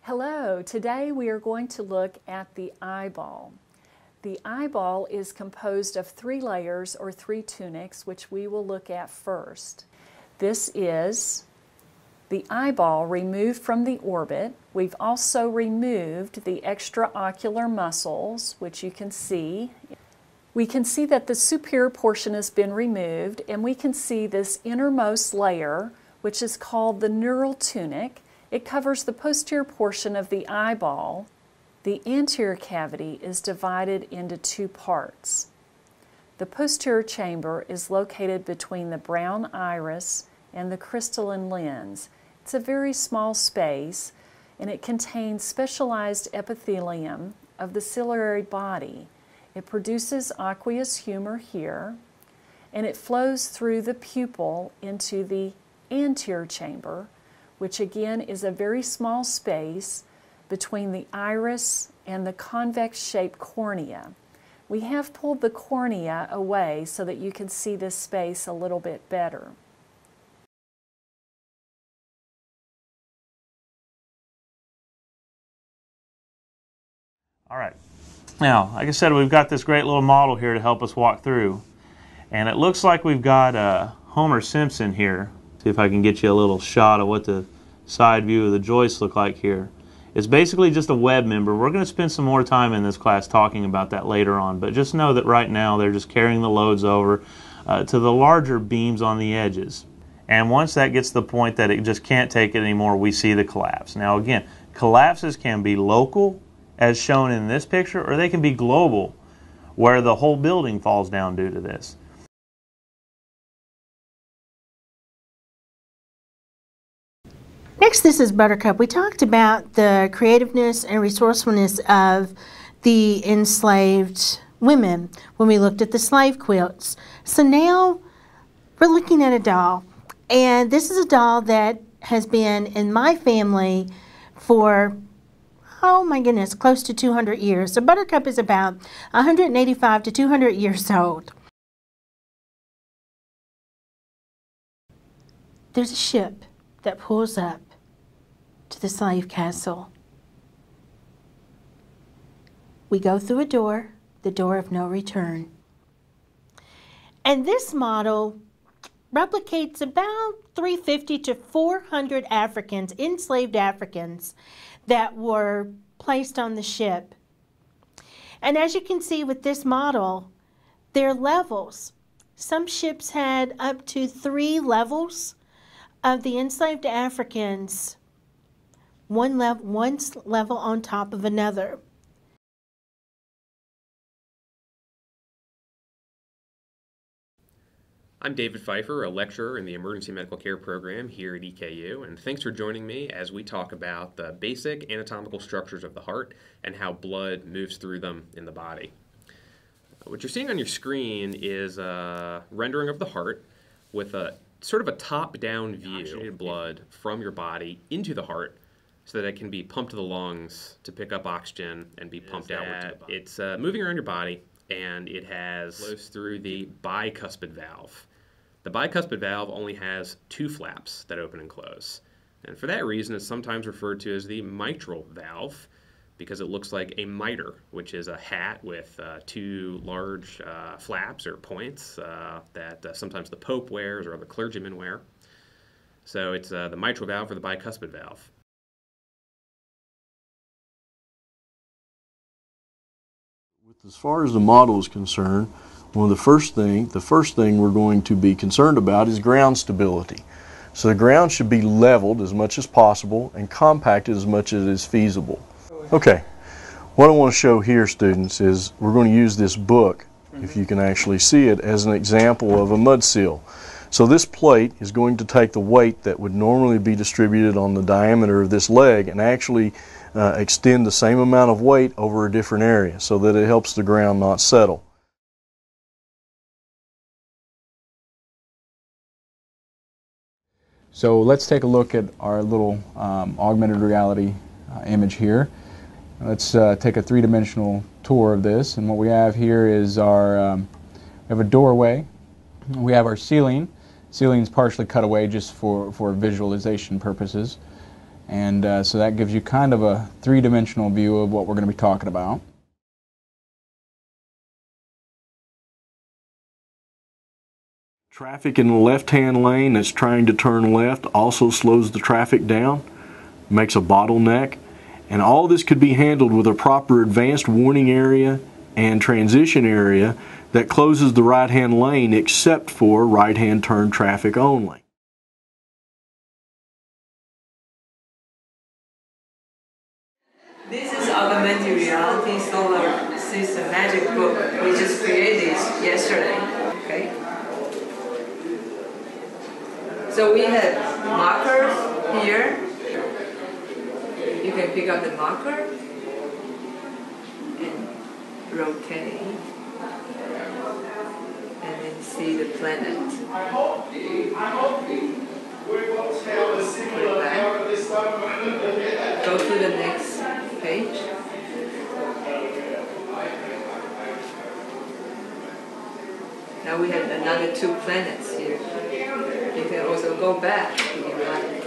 Hello, today we are going to look at the eyeball. The eyeball is composed of 3 layers or 3 tunics, which we will look at first. This is the eyeball removed from the orbit. We've also removed the extraocular muscles, which you can see. We can see that the superior portion has been removed, and we can see this innermost layer, which is called the neural tunic. It covers the posterior portion of the eyeball. The anterior cavity is divided into 2 parts. The posterior chamber is located between the brown iris and the crystalline lens. It's a very small space, and it contains specialized epithelium of the ciliary body. It produces aqueous humor here, and it flows through the pupil into the anterior chamber, which again is a very small space between the iris and the convex-shaped cornea. We have pulled the cornea away so that you can see this space a little bit better. All right. Now, like I said, we've got this great little model here to help us walk through. And it looks like we've got Homer Simpson here. See if I can get you a little shot of what the side view of the joists look like here. It's basically just a web member. We're going to spend some more time in this class talking about that later on, but just know that right now they're just carrying the loads over to the larger beams on the edges. And once that gets to the point that it just can't take it anymore, we see the collapse. Now again, collapses can be local, as shown in this picture, or they can be global, where the whole building falls down due to this. Next, this is Buttercup. We talked about the creativeness and resourcefulness of the enslaved women when we looked at the slave quilts. So now we're looking at a doll, and this is a doll that has been in my family for, oh my goodness, close to 200 years. So Buttercup is about 185 to 200 years old. There's a ship that pulls up to the slave castle. We go through a door, the door of no return. And this model replicates about 350 to 400 Africans, enslaved Africans, that were placed on the ship. And as you can see with this model, there are levels. Some ships had up to 3 levels of the enslaved Africans, one level on top of another. I'm David Fifer, a lecturer in the Emergency Medical Care program here at EKU, and thanks for joining me as we talk about the basic anatomical structures of the heart and how blood moves through them in the body. What you're seeing on your screen is a rendering of the heart with a sort of a top-down view of oxygenated blood from your body into the heart so that it can be pumped to the lungs to pick up oxygen and be pumped outward to the body. It's moving around your body, and it flows through the bicuspid valve. The bicuspid valve only has 2 flaps that open and close. And for that reason, it's sometimes referred to as the mitral valve because it looks like a mitre, which is a hat with 2 large flaps or points that sometimes the Pope wears or other clergymen wear. So it's the mitral valve or the bicuspid valve. As far as the model is concerned, the first thing we're going to be concerned about is ground stability. So the ground should be leveled as much as possible and compacted as much as is feasible. Okay, what I want to show here, students, is we're going to use this book, if you can actually see it, as an example of a mud seal. So this plate is going to take the weight that would normally be distributed on the diameter of this leg and actually extend the same amount of weight over a different area so that it helps the ground not settle. So let's take a look at our little augmented reality image here. Let's take a 3-dimensional tour of this, and what we have here is our we have a doorway. We have our ceiling. Ceiling's partially cut away just for visualization purposes. And so that gives you kind of a three-dimensional view of what we're going to be talking about. Traffic in the left-hand lane that's trying to turn left also slows the traffic down, makes a bottleneck, and all this could be handled with a proper advanced warning area and transition area that closes the right-hand lane except for right-hand turn traffic only. This is augmented reality solar system magic book. We just created this yesterday. Okay. So we have markers here. You can pick up the marker and rotate, and then see the planet. Put it back. Go to the next page. Now we have another 2 planets here. You can also go back if you like.